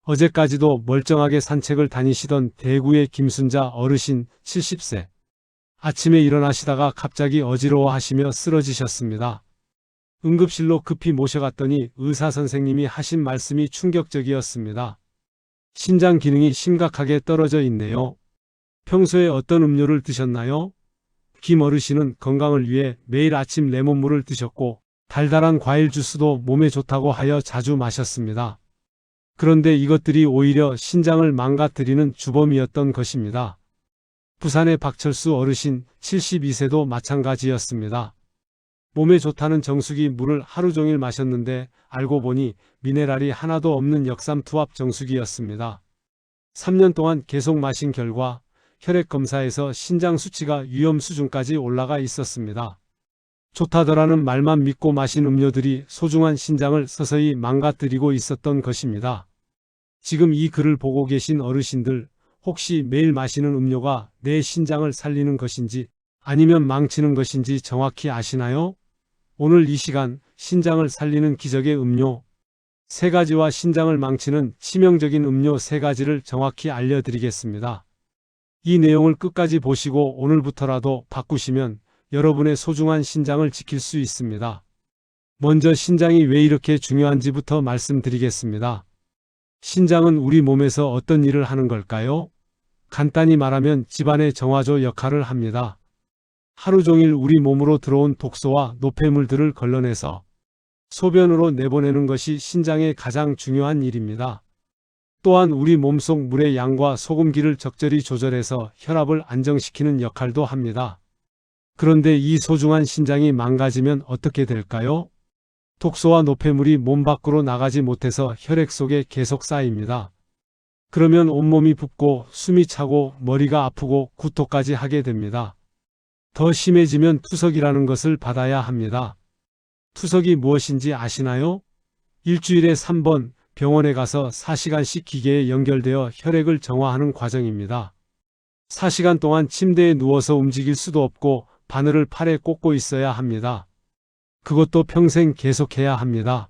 어제까지도 멀쩡하게 산책을 다니시던 대구의 김순자 어르신 70세. 아침에 일어나시다가 갑자기 어지러워하시며 쓰러지셨습니다. 응급실로 급히 모셔갔더니 의사 선생님이 하신 말씀이 충격적이었습니다. 신장 기능이 심각하게 떨어져 있네요. 평소에 어떤 음료를 드셨나요? 김 어르신은 건강을 위해 매일 아침 레몬물을 드셨고 달달한 과일 주스도 몸에 좋다고 하여 자주 마셨습니다. 그런데 이것들이 오히려 신장을 망가뜨리는 주범이었던 것입니다. 부산의 박철수 어르신 72세도 마찬가지였습니다. 몸에 좋다는 정수기 물을 하루 종일 마셨는데 알고 보니 미네랄이 하나도 없는 역삼투압 정수기였습니다. 3년 동안 계속 마신 결과 혈액 검사에서 신장 수치가 위험 수준까지 올라가 있었습니다. 좋다더라는 말만 믿고 마신 음료들이 소중한 신장을 서서히 망가뜨리고 있었던 것입니다. 지금 이 글을 보고 계신 어르신들, 혹시 매일 마시는 음료가 내 신장을 살리는 것인지 아니면 망치는 것인지 정확히 아시나요? 오늘 이 시간 신장을 살리는 기적의 음료 3가지와 신장을 망치는 치명적인 음료 3가지를 정확히 알려드리겠습니다. 이 내용을 끝까지 보시고 오늘부터라도 바꾸시면 여러분의 소중한 신장을 지킬 수 있습니다. 먼저 신장이 왜 이렇게 중요한지부터 말씀드리겠습니다. 신장은 우리 몸에서 어떤 일을 하는 걸까요? 간단히 말하면 집안의 정화조 역할을 합니다. 하루 종일 우리 몸으로 들어온 독소와 노폐물들을 걸러내서 소변으로 내보내는 것이 신장의 가장 중요한 일입니다. 또한 우리 몸속 물의 양과 소금기를 적절히 조절해서 혈압을 안정시키는 역할도 합니다. 그런데 이 소중한 신장이 망가지면 어떻게 될까요? 독소와 노폐물이 몸 밖으로 나가지 못해서 혈액 속에 계속 쌓입니다. 그러면 온몸이 붓고 숨이 차고 머리가 아프고 구토까지 하게 됩니다. 더 심해지면 투석이라는 것을 받아야 합니다. 투석이 무엇인지 아시나요? 일주일에 3번 병원에 가서 4시간씩 기계에 연결되어 혈액을 정화하는 과정입니다. 4시간 동안 침대에 누워서 움직일 수도 없고 바늘을 팔에 꽂고 있어야 합니다. 그것도 평생 계속해야 합니다.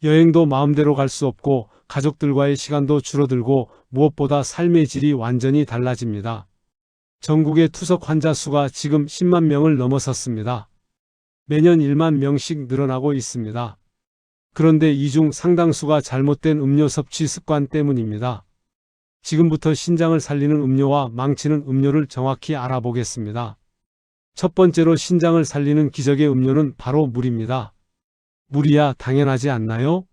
여행도 마음대로 갈 수 없고 가족들과의 시간도 줄어들고 무엇보다 삶의 질이 완전히 달라집니다. 전국의 투석 환자 수가 지금 10만 명을 넘어섰습니다. 매년 1만 명씩 늘어나고 있습니다. 그런데 이 중 상당수가 잘못된 음료 섭취 습관 때문입니다. 지금부터 신장을 살리는 음료와 망치는 음료를 정확히 알아보겠습니다. 첫 번째로 신장을 살리는 기적의 음료는 바로 물입니다. 물이야 당연하지 않나요?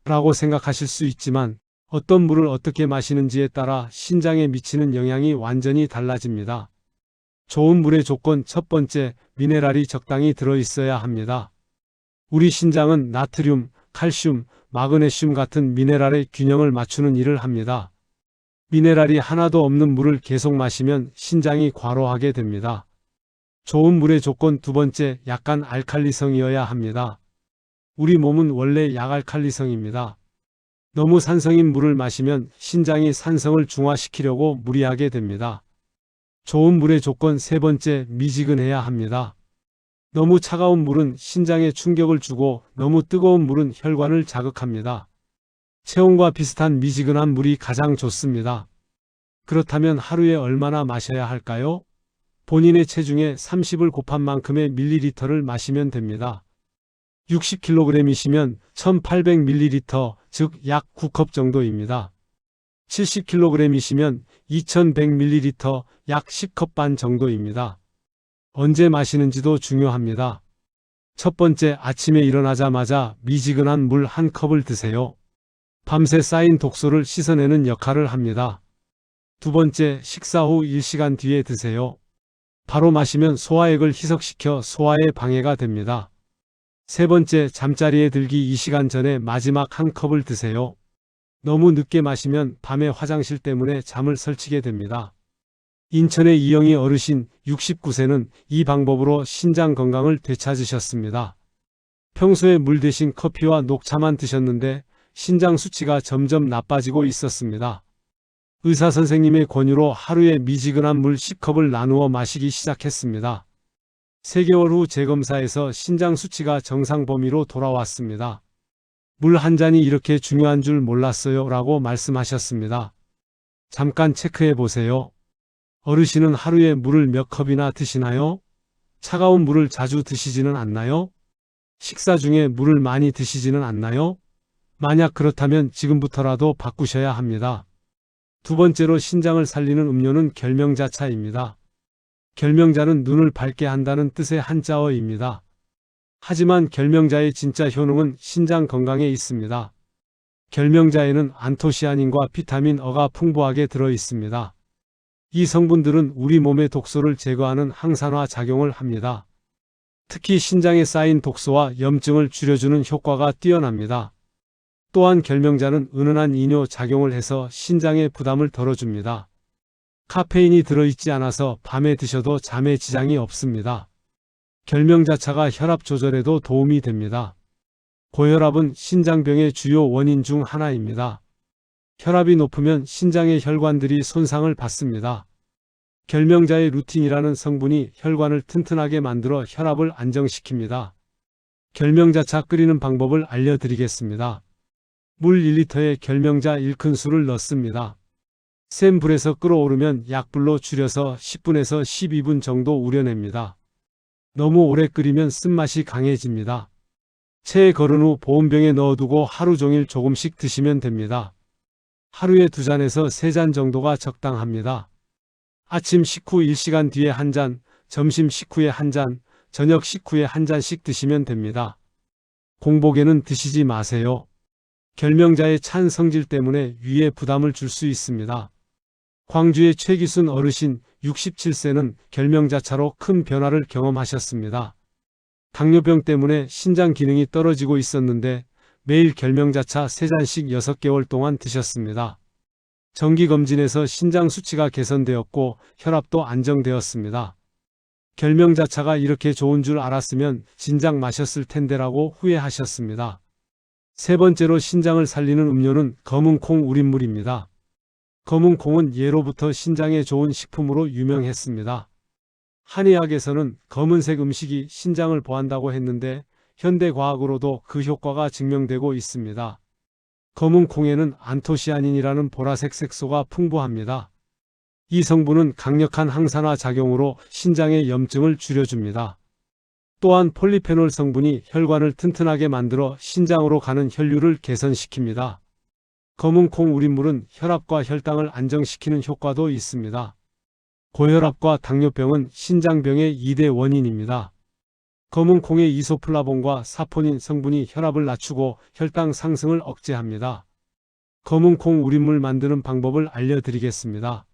라고 생각하실 수 있지만 어떤 물을 어떻게 마시는지에 따라 신장에 미치는 영향이 완전히 달라집니다. 좋은 물의 조건 첫 번째, 미네랄이 적당히 들어있어야 합니다. 우리 신장은 나트륨, 칼슘, 마그네슘 같은 미네랄의 균형을 맞추는 일을 합니다. 미네랄이 하나도 없는 물을 계속 마시면 신장이 과로하게 됩니다. 좋은 물의 조건 두 번째, 약간 알칼리성이어야 합니다. 우리 몸은 원래 약알칼리성입니다. 너무 산성인 물을 마시면 신장이 산성을 중화시키려고 무리하게 됩니다. 좋은 물의 조건 세 번째, 미지근해야 합니다. 너무 차가운 물은 신장에 충격을 주고 너무 뜨거운 물은 혈관을 자극합니다. 체온과 비슷한 미지근한 물이 가장 좋습니다. 그렇다면 하루에 얼마나 마셔야 할까요? 본인의 체중에 30을 곱한 만큼의 밀리리터를 마시면 됩니다. 60kg이시면 1800ml, 즉 약 9컵 정도입니다. 70kg이시면 2100ml, 약 10컵 반 정도입니다. 언제 마시는지도 중요합니다. 첫 번째, 아침에 일어나자마자 미지근한 물 1컵을 드세요. 밤새 쌓인 독소를 씻어내는 역할을 합니다. 두 번째, 식사 후 1시간 뒤에 드세요. 바로 마시면 소화액을 희석시켜 소화에 방해가 됩니다. 세 번째, 잠자리에 들기 2시간 전에 마지막 1컵을 드세요. 너무 늦게 마시면 밤에 화장실 때문에 잠을 설치게 됩니다. 인천의 이영희 어르신 69세는 이 방법으로 신장 건강을 되찾으셨습니다. 평소에 물 대신 커피와 녹차만 드셨는데 신장 수치가 점점 나빠지고 있었습니다. 의사 선생님의 권유로 하루에 미지근한 물 10컵을 나누어 마시기 시작했습니다. 3개월 후 재검사에서 신장 수치가 정상 범위로 돌아왔습니다. 물 한 잔이 이렇게 중요한 줄 몰랐어요 라고 말씀하셨습니다. 잠깐 체크해 보세요. 어르신은 하루에 물을 몇 컵이나 드시나요? 차가운 물을 자주 드시지는 않나요? 식사 중에 물을 많이 드시지는 않나요? 만약 그렇다면 지금부터라도 바꾸셔야 합니다. 두 번째로 신장을 살리는 음료는 결명자차입니다. 결명자는 눈을 밝게 한다는 뜻의 한자어입니다. 하지만 결명자의 진짜 효능은 신장 건강에 있습니다. 결명자에는 안토시아닌과 비타민 E가 풍부하게 들어 있습니다. 이 성분들은 우리 몸의 독소를 제거하는 항산화 작용을 합니다. 특히 신장에 쌓인 독소와 염증을 줄여주는 효과가 뛰어납니다. 또한 결명자는 은은한 이뇨 작용을 해서 신장의 부담을 덜어줍니다. 카페인이 들어있지 않아서 밤에 드셔도 잠에 지장이 없습니다. 결명자차가 혈압 조절에도 도움이 됩니다. 고혈압은 신장병의 주요 원인 중 하나입니다. 혈압이 높으면 신장의 혈관들이 손상을 받습니다. 결명자의 루틴이라는 성분이 혈관을 튼튼하게 만들어 혈압을 안정시킵니다. 결명자차 끓이는 방법을 알려드리겠습니다. 물 1리터에 결명자 1큰술을 넣습니다. 센 불에서 끓어오르면 약불로 줄여서 10분에서 12분 정도 우려냅니다. 너무 오래 끓이면 쓴맛이 강해집니다. 체에 걸은 후 보온병에 넣어두고 하루 종일 조금씩 드시면 됩니다. 하루에 2잔에서 3잔 정도가 적당합니다. 아침 식후 1시간 뒤에 1잔, 점심 식후에 1잔, 저녁 식후에 1잔씩 드시면 됩니다. 공복에는 드시지 마세요. 결명자의 찬 성질 때문에 위에 부담을 줄 수 있습니다. 광주의 최기순 어르신 67세는 결명자차로 큰 변화를 경험하셨습니다. 당뇨병 때문에 신장 기능이 떨어지고 있었는데 매일 결명자차 3잔씩 6개월 동안 드셨습니다. 정기검진에서 신장 수치가 개선되었고 혈압도 안정되었습니다. 결명자차가 이렇게 좋은 줄 알았으면 진작 마셨을 텐데라고 후회하셨습니다. 세 번째로 신장을 살리는 음료는 검은콩 우린물입니다. 검은콩은 예로부터 신장에 좋은 식품으로 유명했습니다. 한의학에서는 검은색 음식이 신장을 보한다고 했는데 현대과학으로도 그 효과가 증명되고 있습니다. 검은콩에는 안토시아닌이라는 보라색 색소가 풍부합니다. 이 성분은 강력한 항산화 작용으로 신장의 염증을 줄여줍니다. 또한 폴리페놀 성분이 혈관을 튼튼하게 만들어 신장으로 가는 혈류를 개선시킵니다. 검은콩 우린물은 혈압과 혈당을 안정시키는 효과도 있습니다. 고혈압과 당뇨병은 신장병의 2대 원인입니다. 검은콩의 이소플라본과 사포닌 성분이 혈압을 낮추고 혈당 상승을 억제합니다. 검은콩 우린물 만드는 방법을 알려드리겠습니다.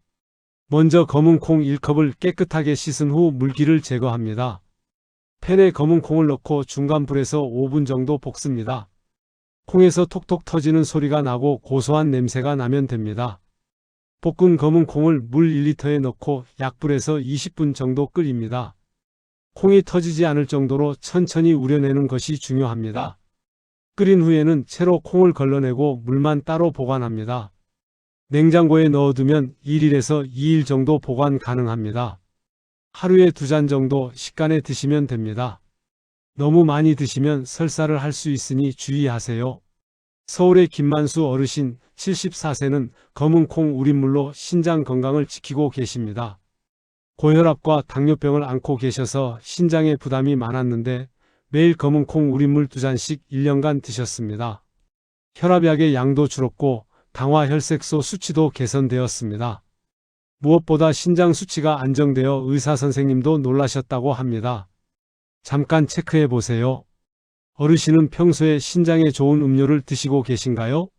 먼저 검은콩 1컵을 깨끗하게 씻은 후 물기를 제거합니다. 팬에 검은콩을 넣고 중간 불에서 5분 정도 볶습니다. 콩에서 톡톡 터지는 소리가 나고 고소한 냄새가 나면 됩니다. 볶은 검은콩을 물 1리터에 넣고 약불에서 20분 정도 끓입니다. 콩이 터지지 않을 정도로 천천히 우려내는 것이 중요합니다. 끓인 후에는 채로 콩을 걸러내고 물만 따로 보관합니다. 냉장고에 넣어두면 1일에서 2일 정도 보관 가능합니다. 하루에 2잔 정도 식간에 드시면 됩니다. 너무 많이 드시면 설사를 할 수 있으니 주의하세요. 서울의 김만수 어르신 74세는 검은콩 우린물로 신장 건강을 지키고 계십니다. 고혈압과 당뇨병을 앓고 계셔서 신장에 부담이 많았는데 매일 검은콩 우린물 2잔씩 1년간 드셨습니다. 혈압약의 양도 줄었고 당화 혈색소 수치도 개선되었습니다. 무엇보다 신장 수치가 안정되어 의사 선생님도 놀라셨다고 합니다. 잠깐 체크해 보세요. 어르신은 평소에 신장에 좋은 음료를 드시고 계신가요?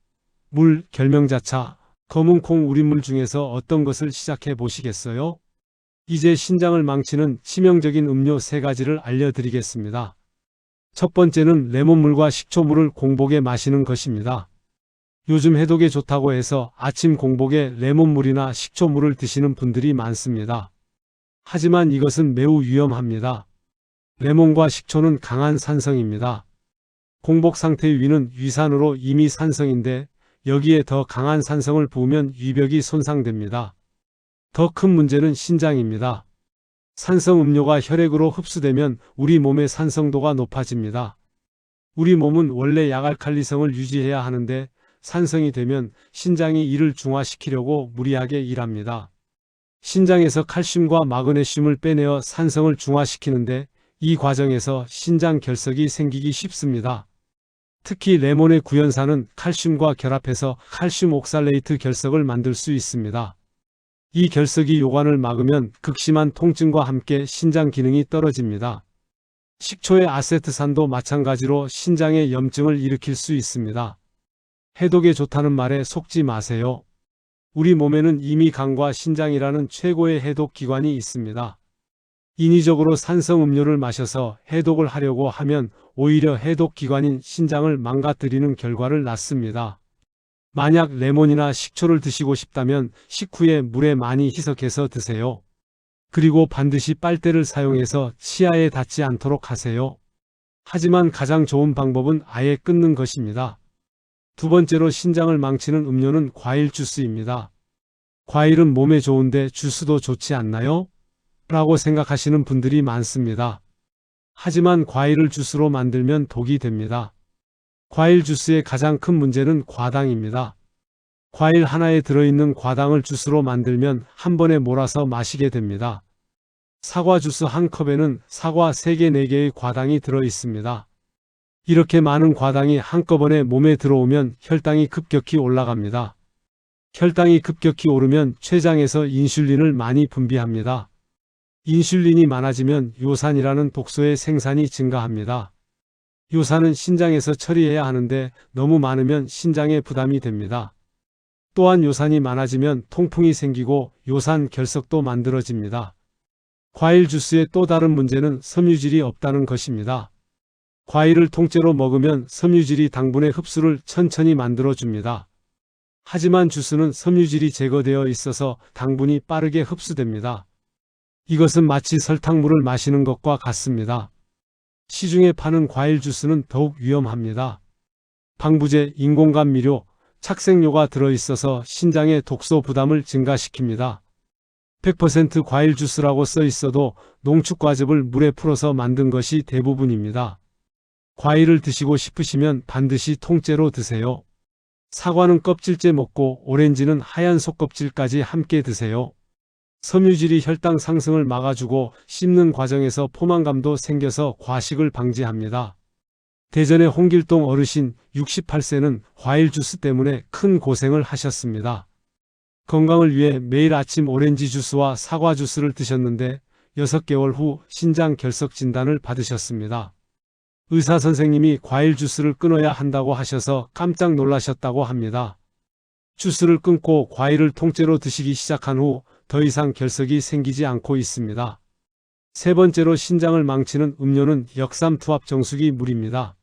물, 결명자차, 검은콩 우린물 중에서 어떤 것을 시작해 보시겠어요? 이제 신장을 망치는 치명적인 음료 3가지를 알려드리겠습니다. 첫 번째는 레몬물과 식초물을 공복에 마시는 것입니다. 요즘 해독에 좋다고 해서 아침 공복에 레몬물이나 식초물을 드시는 분들이 많습니다. 하지만 이것은 매우 위험합니다. 레몬과 식초는 강한 산성입니다. 공복 상태의 위는 위산으로 이미 산성인데 여기에 더 강한 산성을 부으면 위벽이 손상됩니다. 더 큰 문제는 신장입니다. 산성 음료가 혈액으로 흡수되면 우리 몸의 산성도가 높아집니다. 우리 몸은 원래 약알칼리성을 유지해야 하는데 산성이 되면 신장이 이를 중화시키려고 무리하게 일합니다. 신장에서 칼슘과 마그네슘을 빼내어 산성을 중화시키는데 이 과정에서 신장 결석이 생기기 쉽습니다. 특히 레몬의 구연산은 칼슘과 결합해서 칼슘 옥살레이트 결석을 만들 수 있습니다. 이 결석이 요관을 막으면 극심한 통증과 함께 신장 기능이 떨어집니다. 식초의 아세트산도 마찬가지로 신장에 염증을 일으킬 수 있습니다. 해독에 좋다는 말에 속지 마세요. 우리 몸에는 이미 간과 신장이라는 최고의 해독 기관이 있습니다. 인위적으로 산성 음료를 마셔서 해독을 하려고 하면 오히려 해독 기관인 신장을 망가뜨리는 결과를 낳습니다. 만약 레몬이나 식초를 드시고 싶다면 식후에 물에 많이 희석해서 드세요. 그리고 반드시 빨대를 사용해서 치아에 닿지 않도록 하세요. 하지만 가장 좋은 방법은 아예 끊는 것입니다. 두 번째로 신장을 망치는 음료는 과일 주스입니다. 과일은 몸에 좋은데 주스도 좋지 않나요? 라고 생각하시는 분들이 많습니다. 하지만 과일을 주스로 만들면 독이 됩니다. 과일 주스의 가장 큰 문제는 과당입니다. 과일 하나에 들어있는 과당을 주스로 만들면 한 번에 몰아서 마시게 됩니다. 사과 주스 한 컵에는 사과 3개, 4개의 과당이 들어있습니다. 이렇게 많은 과당이 한꺼번에 몸에 들어오면 혈당이 급격히 올라갑니다. 혈당이 급격히 오르면 췌장에서 인슐린을 많이 분비합니다. 인슐린이 많아지면 요산이라는 독소의 생산이 증가합니다. 요산은 신장에서 처리해야 하는데 너무 많으면 신장에 부담이 됩니다. 또한 요산이 많아지면 통풍이 생기고 요산 결석도 만들어집니다. 과일 주스의 또 다른 문제는 섬유질이 없다는 것입니다. 과일을 통째로 먹으면 섬유질이 당분의 흡수를 천천히 만들어줍니다. 하지만 주스는 섬유질이 제거되어 있어서 당분이 빠르게 흡수됩니다. 이것은 마치 설탕물을 마시는 것과 같습니다. 시중에 파는 과일 주스는 더욱 위험합니다. 방부제, 인공감미료, 착색료가 들어있어서 신장의 독소 부담을 증가시킵니다. 100% 과일 주스라고 써 있어도 농축과즙을 물에 풀어서 만든 것이 대부분입니다. 과일을 드시고 싶으시면 반드시 통째로 드세요. 사과는 껍질째 먹고 오렌지는 하얀 속껍질까지 함께 드세요. 섬유질이 혈당 상승을 막아주고 씹는 과정에서 포만감도 생겨서 과식을 방지합니다. 대전의 홍길동 어르신 68세는 과일 주스 때문에 큰 고생을 하셨습니다. 건강을 위해 매일 아침 오렌지 주스와 사과 주스를 드셨는데 6개월 후 신장 결석 진단을 받으셨습니다. 의사 선생님이 과일 주스를 끊어야 한다고 하셔서 깜짝 놀라셨다고 합니다. 주스를 끊고 과일을 통째로 드시기 시작한 후 더 이상 결석이 생기지 않고 있습니다. 세 번째로 신장을 망치는 음료는 역삼투압 정수기 물입니다.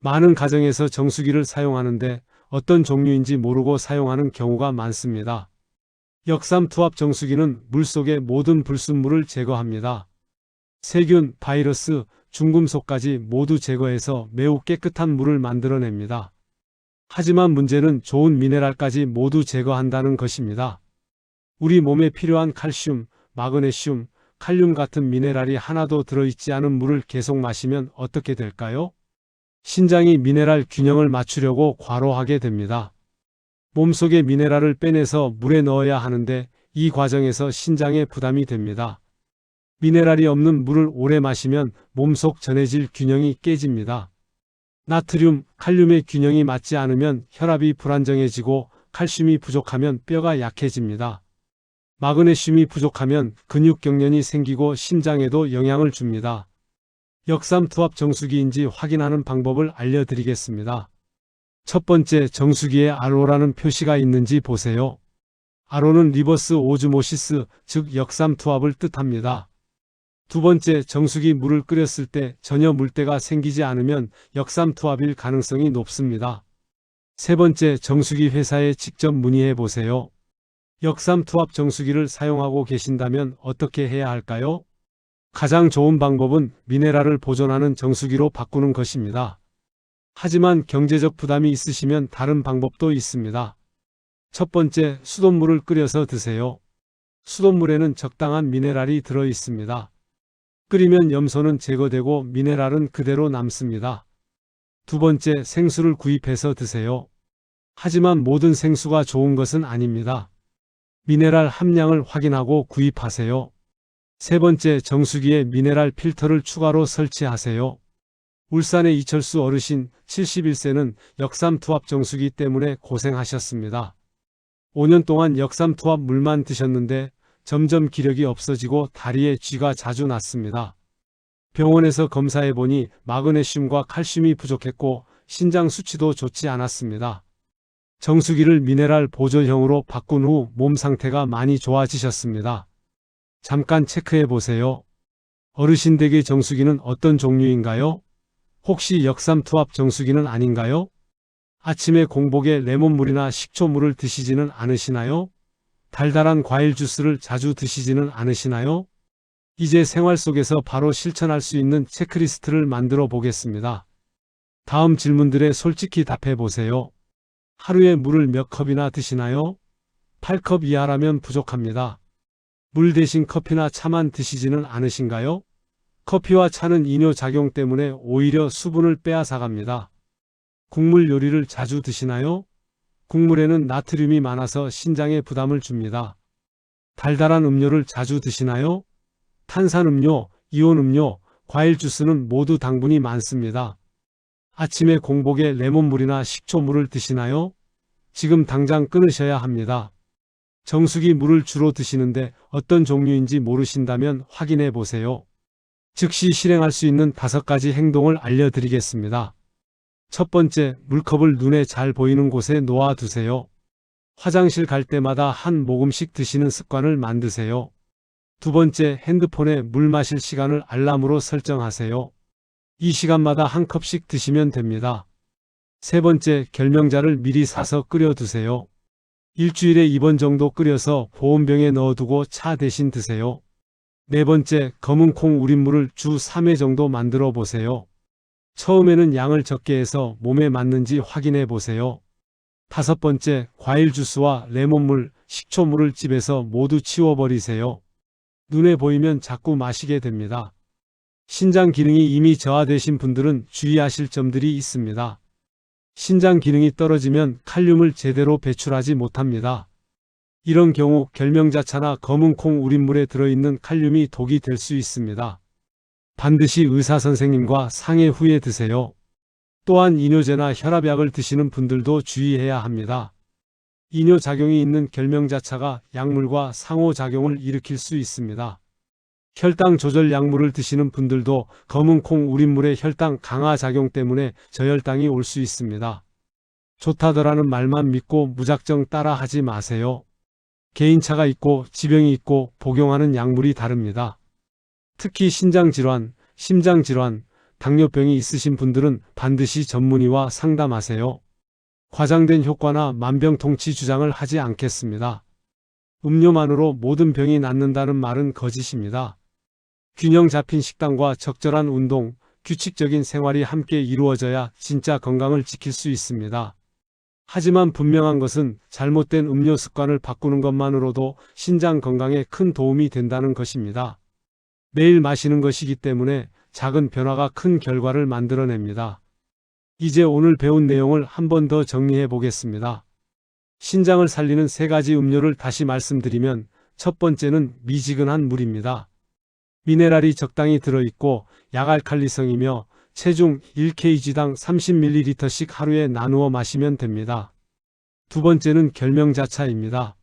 많은 가정에서 정수기를 사용하는데 어떤 종류인지 모르고 사용하는 경우가 많습니다. 역삼투압 정수기는 물 속의 모든 불순물을 제거합니다. 세균, 바이러스, 중금속까지 모두 제거해서 매우 깨끗한 물을 만들어냅니다. 하지만 문제는 좋은 미네랄까지 모두 제거한다는 것입니다. 우리 몸에 필요한 칼슘, 마그네슘, 칼륨 같은 미네랄이 하나도 들어있지 않은 물을 계속 마시면 어떻게 될까요? 신장이 미네랄 균형을 맞추려고 과로하게 됩니다. 몸속의 미네랄을 빼내서 물에 넣어야 하는데 이 과정에서 신장에 부담이 됩니다. 미네랄이 없는 물을 오래 마시면 몸속 전해질 균형이 깨집니다. 나트륨, 칼륨의 균형이 맞지 않으면 혈압이 불안정해지고 칼슘이 부족하면 뼈가 약해집니다. 마그네슘이 부족하면 근육경련이 생기고 심장에도 영향을 줍니다. 역삼투압 정수기인지 확인하는 방법을 알려드리겠습니다. 첫 번째, 정수기에 RO라는 표시가 있는지 보세요. RO는 리버스 오즈모시스, 즉 역삼투압을 뜻합니다. 두 번째, 정수기 물을 끓였을 때 전혀 물때가 생기지 않으면 역삼투압일 가능성이 높습니다. 세 번째, 정수기 회사에 직접 문의해 보세요. 역삼투압 정수기를 사용하고 계신다면 어떻게 해야 할까요? 가장 좋은 방법은 미네랄을 보존하는 정수기로 바꾸는 것입니다. 하지만 경제적 부담이 있으시면 다른 방법도 있습니다. 첫 번째, 수돗물을 끓여서 드세요. 수돗물에는 적당한 미네랄이 들어 있습니다. 끓이면 염소는 제거되고 미네랄은 그대로 남습니다. 두 번째, 생수를 구입해서 드세요. 하지만 모든 생수가 좋은 것은 아닙니다. 미네랄 함량을 확인하고 구입하세요. 세 번째, 정수기에 미네랄 필터를 추가로 설치하세요. 울산의 이철수 어르신 71세는 역삼투압 정수기 때문에 고생하셨습니다. 5년 동안 역삼투압 물만 드셨는데 점점 기력이 없어지고 다리에 쥐가 자주 났습니다. 병원에서 해보니 마그네슘과 칼슘이 부족했고 신장 수치도 좋지 않았습니다. 정수기를 미네랄 보존형으로 바꾼 후 몸 상태가 많이 좋아지셨습니다. 잠깐 체크해 보세요. 어르신 댁의 정수기는 어떤 종류인가요? 혹시 역삼투압 정수기는 아닌가요? 아침에 공복에 레몬물이나 식초물을 드시지는 않으시나요? 달달한 과일 주스를 자주 드시지는 않으시나요? 이제 생활 속에서 바로 실천할 수 있는 체크리스트를 만들어 보겠습니다. 다음 질문들에 솔직히 답해 보세요. 하루에 물을 몇 컵이나 드시나요? 8컵 이하라면 부족합니다. 물 대신 커피나 차만 드시지는 않으신가요? 커피와 차는 이뇨 작용 때문에 오히려 수분을 빼앗아갑니다. 국물 요리를 자주 드시나요? 국물에는 나트륨이 많아서 신장에 부담을 줍니다. 달달한 음료를 자주 드시나요? 탄산음료, 이온음료, 과일 주스는 모두 당분이 많습니다. 아침에 공복에 레몬물이나 식초물을 드시나요? 지금 당장 끊으셔야 합니다. 정수기 물을 주로 드시는데 어떤 종류인지 모르신다면 확인해 보세요. 즉시 실행할 수 있는 5가지 행동을 알려드리겠습니다. 첫 번째, 물컵을 눈에 잘 보이는 곳에 놓아두세요. 화장실 갈 때마다 한 모금씩 드시는 습관을 만드세요. 두 번째, 핸드폰에 물 마실 시간을 알람으로 설정하세요. 이 시간마다 한 컵씩 드시면 됩니다. 세 번째, 결명자를 미리 사서 끓여두세요. 일주일에 2번 정도 끓여서 보온병에 넣어두고 차 대신 드세요. 네 번째, 검은 콩 우린물을 주 3회 정도 만들어 보세요. 처음에는 양을 적게 해서 몸에 맞는지 확인해 보세요. 다섯 번째, 과일 주스와 레몬물, 식초물을 집에서 모두 치워버리세요. 눈에 보이면 자꾸 마시게 됩니다. 신장 기능이 이미 저하되신 분들은 주의하실 점들이 있습니다. 신장 기능이 떨어지면 칼륨을 제대로 배출하지 못합니다. 이런 경우 결명자차나 검은 콩 우린물에 들어있는 칼륨이 독이 될 수 있습니다. 반드시 의사 선생님과 상의 후에 드세요. 또한 이뇨제나 혈압약을 드시는 분들도 주의해야 합니다. 이뇨작용이 있는 결명자차가 약물과 상호작용을 일으킬 수 있습니다. 혈당 조절 약물을 드시는 분들도 검은 콩 우린물의 혈당 강화 작용 때문에 저혈당이 올 수 있습니다. 좋다더라는 말만 믿고 무작정 따라 하지 마세요. 개인차가 있고 지병이 있고 복용하는 약물이 다릅니다. 특히 신장질환, 심장질환, 당뇨병이 있으신 분들은 반드시 전문의와 상담하세요. 과장된 효과나 만병통치 주장을 하지 않겠습니다. 음료만으로 모든 병이 낫는다는 말은 거짓입니다. 균형 잡힌 식단과 적절한 운동, 규칙적인 생활이 함께 이루어져야 진짜 건강을 지킬 수 있습니다. 하지만 분명한 것은 잘못된 음료 습관을 바꾸는 것만으로도 신장 건강에 큰 도움이 된다는 것입니다. 매일 마시는 것이기 때문에 작은 변화가 큰 결과를 만들어냅니다. 이제 오늘 배운 내용을 한 번 더 정리해 보겠습니다. 신장을 살리는 3가지 음료를 다시 말씀드리면 첫 번째는 미지근한 물입니다. 미네랄이 적당히 들어있고 약알칼리성이며 체중 1kg당 30ml씩 하루에 나누어 마시면 됩니다. 두 번째는 결명자차입니다.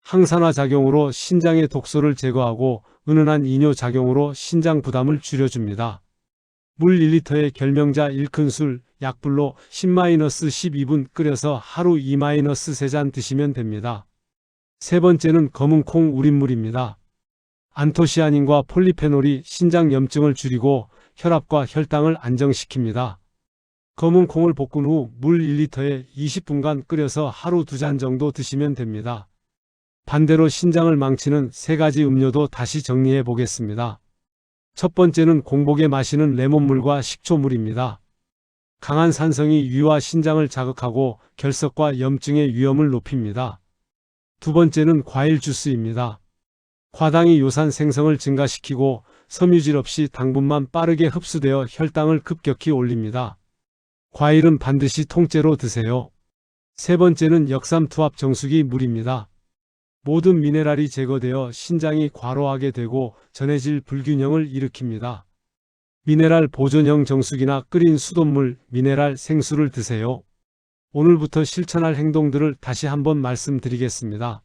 항산화 작용으로 신장의 독소를 제거하고 은은한 이뇨 작용으로 신장 부담을 줄여줍니다. 물 1리터에 결명자 1큰술, 약불로 10-12분 끓여서 하루 2-3잔 드시면 됩니다. 세 번째는 검은 콩 우린물입니다. 안토시아닌과 폴리페놀이 신장 염증을 줄이고 혈압과 혈당을 안정시킵니다. 검은 콩을 볶은 후 물 1리터에 20분간 끓여서 하루 2잔 정도 드시면 됩니다. 반대로 신장을 망치는 3가지 음료도 다시 정리해 보겠습니다. 첫 번째는 공복에 마시는 레몬물과 식초물입니다. 강한 산성이 위와 신장을 자극하고 결석과 염증의 위험을 높입니다. 두 번째는 과일 주스입니다. 과당이 요산 생성을 증가시키고 섬유질 없이 당분만 빠르게 흡수되어 혈당을 급격히 올립니다. 과일은 반드시 통째로 드세요. 세 번째는 역삼투압 정수기 물입니다. 모든 미네랄이 제거되어 신장이 과로하게 되고 전해질 불균형을 일으킵니다. 미네랄 보존형 정수기나 끓인 수돗물, 미네랄 생수를 드세요. 오늘부터 실천할 행동들을 다시 한번 말씀드리겠습니다.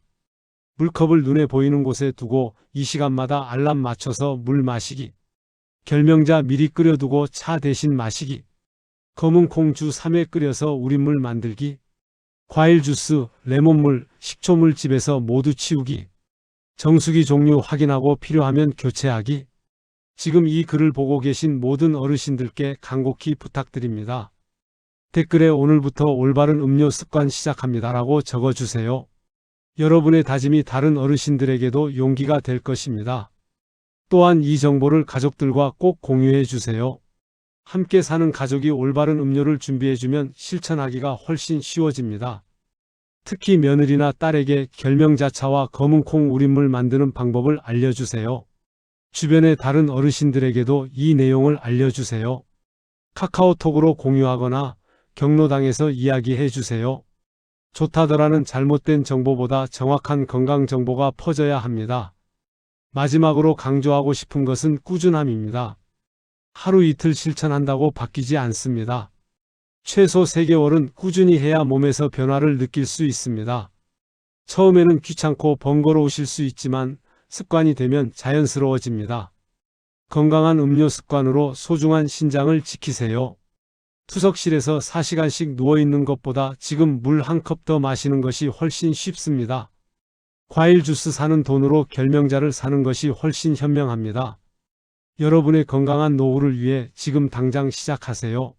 물컵을 눈에 보이는 곳에 두고 이 시간마다 알람 맞춰서 물 마시기. 결명자 미리 끓여두고 차 대신 마시기. 검은 콩 주 3회 끓여서 우린물 만들기. 과일 주스, 레몬물, 식초물 집에서 모두 치우기. 정수기 종류 확인하고 필요하면 교체하기. 지금 이 글을 보고 계신 모든 어르신들께 간곡히 부탁드립니다. 댓글에 오늘부터 올바른 음료 습관 시작합니다라고 적어주세요. 여러분의 다짐이 다른 어르신들에게도 용기가 될 것입니다. 또한 이 정보를 가족들과 꼭 공유해 주세요. 함께 사는 가족이 올바른 음료를 준비해주면 실천하기가 훨씬 쉬워집니다. 특히 며느리나 딸에게 결명자차와 검은콩 우린물 만드는 방법을 알려주세요. 주변의 다른 어르신들에게도 이 내용을 알려주세요. 카카오톡으로 공유하거나 경로당에서 이야기해 주세요. 좋다더라는 잘못된 정보보다 정확한 건강 정보가 퍼져야 합니다. 마지막으로 강조하고 싶은 것은 꾸준함입니다. 하루 이틀 실천한다고 바뀌지 않습니다. 최소 3개월은 꾸준히 해야 몸에서 변화를 느낄 수 있습니다. 처음에는 귀찮고 번거로우실 수 있지만 습관이 되면 자연스러워집니다. 건강한 음료 습관으로 소중한 신장을 지키세요. 투석실에서 4시간씩 누워있는 것보다 지금 물 한 컵 더 마시는 것이 훨씬 쉽습니다. 과일 주스 사는 돈으로 결명자를 사는 것이 훨씬 현명합니다. 여러분의 건강한 노후를 위해 지금 당장 시작하세요.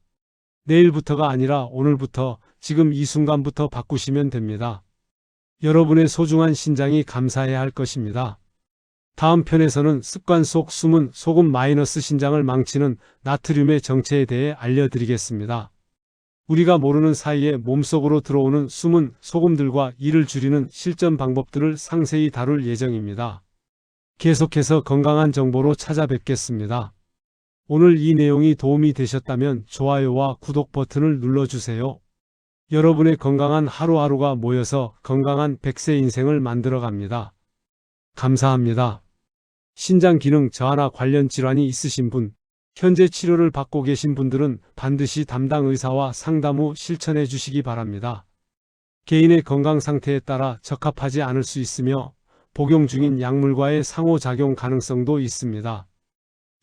내일부터가 아니라 오늘부터, 지금 이 순간부터 바꾸시면 됩니다. 여러분의 소중한 신장이 감사해야 할 것입니다. 다음 편에서는 습관 속 숨은 소금 마이너스 신장을 망치는 나트륨의 정체에 대해 알려드리겠습니다. 우리가 모르는 사이에 몸속으로 들어오는 숨은 소금들과 이를 줄이는 실전 방법들을 상세히 다룰 예정입니다. 계속해서 건강한 정보로 찾아뵙겠습니다. 오늘 이 내용이 도움이 되셨다면 좋아요와 구독 버튼을 눌러주세요. 여러분의 건강한 하루하루가 모여서 건강한 100세 인생을 만들어갑니다. 감사합니다. 신장 기능 저하나 관련 질환이 있으신 분, 현재 치료를 받고 계신 분들은 반드시 담당 의사와 상담 후 실천해 주시기 바랍니다. 개인의 건강 상태에 따라 적합하지 않을 수 있으며 복용 중인 약물과의 상호작용 가능성도 있습니다.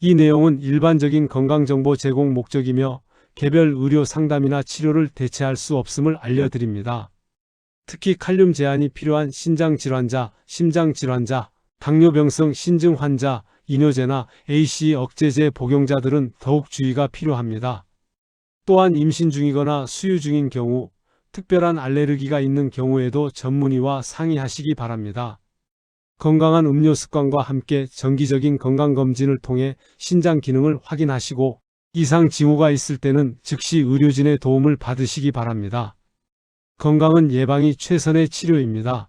이 내용은 일반적인 건강정보 제공 목적이며 개별 의료 상담이나 치료를 대체할 수 없음을 알려드립니다. 특히 칼륨 제한이 필요한 신장질환자, 심장질환자, 당뇨병성 신증 환자, 이뇨제나 ACE 억제제 복용자들은 더욱 주의가 필요합니다. 또한 임신 중이거나 수유 중인 경우, 특별한 알레르기가 있는 경우에도 전문의와 상의하시기 바랍니다. 건강한 음료 습관과 함께 정기적인 건강검진을 통해 신장 기능을 확인하시고 이상 징후가 있을 때는 즉시 의료진의 도움을 받으시기 바랍니다. 건강은 예방이 최선의 치료입니다.